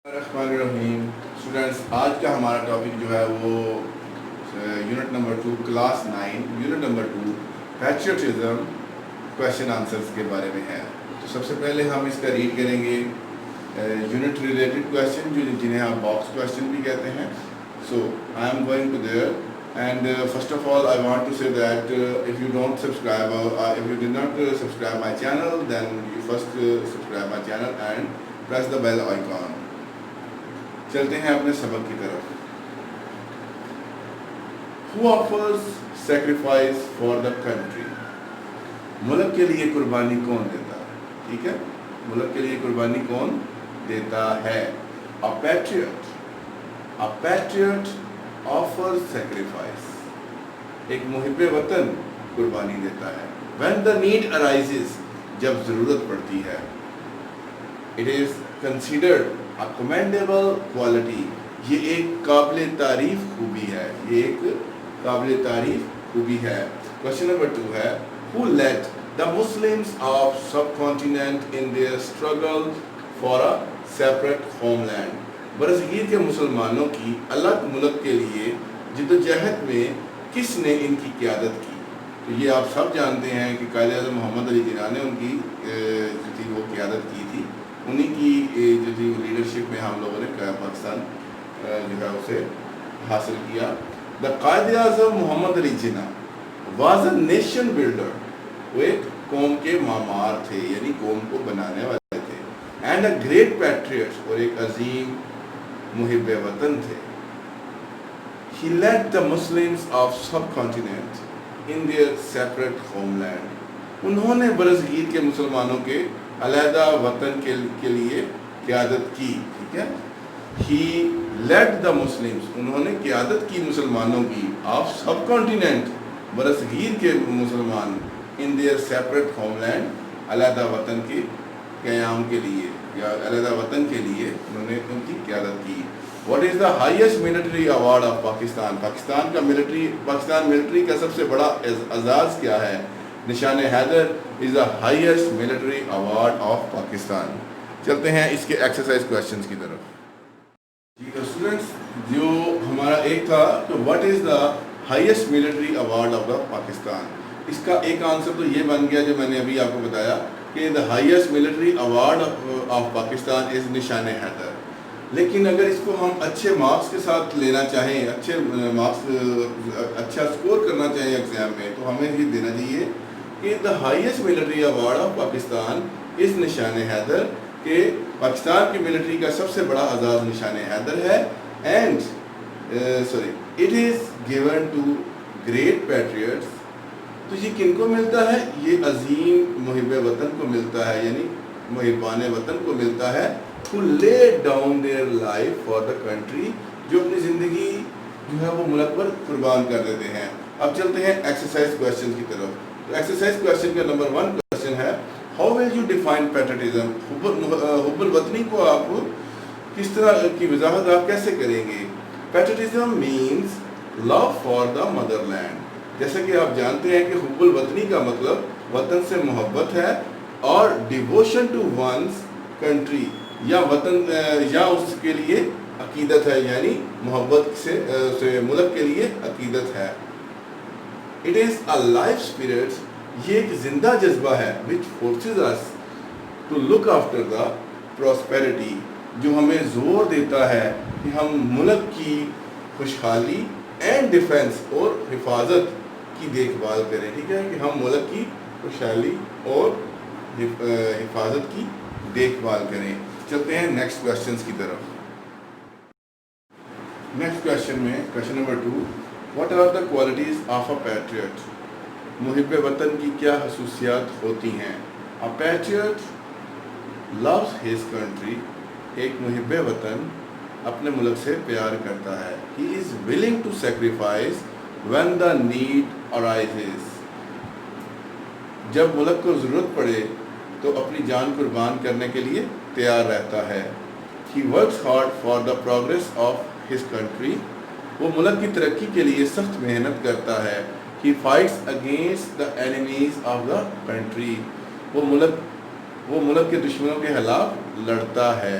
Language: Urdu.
الرحیم اسٹوڈینٹس، آج کا ہمارا ٹاپک جو ہے وہ unit number 2 class 9 unit number 2 patriotism question answers کے بارے میں ہے۔ تو سب سے پہلے ہم اس کا ریڈ کریں گے یونٹ ریلیٹڈ کویشچن جنہیں آپ باکس کویشچن بھی کہتے ہیں۔ So I am going to there and first of all I want to say that if you don't subscribe if you did not subscribe my channel, then you first subscribe my channel and press the bell icon۔ چلتے ہیں اپنے سبق کی طرف۔ Who offers sacrifice for the country؟ ملک کے لیے قربانی کون دیتا ہے؟ ٹھیک ہے، ملک کے لیے قربانی کون دیتا ہے؟ A patriot offers sacrifice۔ ایک محب وطن قربانی دیتا ہے۔ When the need arises، جب ضرورت پڑتی ہے۔ It is considered a commendable quality، یہ ایک قابل تعریف خوبی ہے، یہ ایک قابل تعریف خوبی ہے۔ کوشچن نمبر 2 ہے who led the Muslims of subcontinent in their struggle for a separate homeland؟ برصغیر کے مسلمانوں کی الگ ملک کے لیے جدوجہد میں کس نے ان کی قیادت کی؟ تو یہ آپ سب جانتے ہیں کہ قائد اعظم محمد علی جناح نے ان کی جو تھی وہ قیادت کی تھی، انہی کی جو تھی لیڈرشپ میں ہم لوگوں نے پاکستان جو ہے اسے حاصل کیا۔ دا قائد اعظم محمد Ali Jinnah was a nation builder, وہ ایک قوم کے معمار تھے، یعنی قوم کو بنانے والے تھے۔ اینڈ اے گریٹ پیٹریٹ، اور ایک عظیم محب وطن تھے۔ He led the Muslims of subcontinent in their separate homeland۔ انہوں نے برصغیر کے مسلمانوں کے علیحدہ وطن کے لیے قیادت کی، ٹھیک ہے۔ He led the Muslims، انہوں نے قیادت کی مسلمانوں کی of subcontinent، برصغیر کے مسلمان in their separate homeland، علیحدہ وطن کے قیام کے لیے یا علیحدہ وطن کے لیے انہوں نے ان کی قیادت کی۔ What is the highest military award of Pakistan؟ Pakistan military کا سب سے بڑا اعزاز کیا ہے؟ نشان Haider is the highest military award of Pakistan۔ چلتے ہیں اس کے ایکسرسائز کویشچنز کی طرف۔ جی اسٹوڈنٹس، جو ہمارا ایک تھا کہ what is the highest military award of the Pakistan، اس کا ایک آنسر تو یہ بن گیا جو میں نے ابھی آپ کو بتایا کہ the highest military award of Pakistan is نشان حیدر۔ لیکن اگر اس کو ہم اچھے مارکس کے ساتھ لینا چاہیں، اچھے مارکس اچھا سکور کرنا چاہیں ایگزام میں، تو ہمیں یہ دینا چاہیے کہ the highest military award of Pakistan اس نشان حیدر، کہ پاکستان کی ملٹری کا سب سے بڑا اعزاز نشان حیدر ہے۔ And it is given to great patriots. تو یہ کن کو ملتا ہے؟ یہ عظیم محب وطن کو ملتا ہے، یعنی محبان وطن کو ملتا ہے۔ who laid down their life for the country، جو اپنی زندگی جو ہے وہ ملک پر قربان کر دیتے ہیں۔ اب چلتے ہیں ایکسرسائز کویشچن کی طرف۔ تو ایکسرسائز کویشچن کا نمبر 1 کویشچن ہے how will you define patriotism؟ حب الوطنی کو آپ کس طرح کی وضاحت آپ کیسے کریں گے؟ patriotism means love for the motherland۔ جیسا کہ آپ جانتے ہیں کہ حب الوطنی کا مطلب وطن سے محبت ہے، اور devotion to one's country یا وطن یا اس کے لیے عقیدت ہے، یعنی محبت سے ملک کے لیے عقیدت ہے۔ It is a life spirit، یہ ایک زندہ جذبہ ہے which forces us to look after the prosperity، جو ہمیں زور دیتا ہے کہ ہم ملک کی خوشحالی and defense اور حفاظت کی دیکھ بھال کریں، ٹھیک ہے، کہ ہم ملک کی خوشحالی اور حفاظت کی دیکھ بھال کریں۔ چلتے ہیں نیکسٹ کویشچنز کی طرف۔ نیکسٹ کویشچن میں question number 2، what are the qualities of a patriot? محب وطن کی کیا خصوصیات ہوتی ہیں؟ A patriot loves his country, ایک محب وطن اپنے ملک سے پیار کرتا ہے۔ He is willing to sacrifice when the need arises، جب ملک کو ضرورت پڑے تو اپنی جان قربان کرنے کے لیے تیار رہتا ہے۔ He works hard for the progress of his country، وہ ملک کی ترقی کے لیے سخت محنت کرتا ہے۔ He fights against the enemies of the country، وہ ملک کے دشمنوں کے خلاف لڑتا ہے۔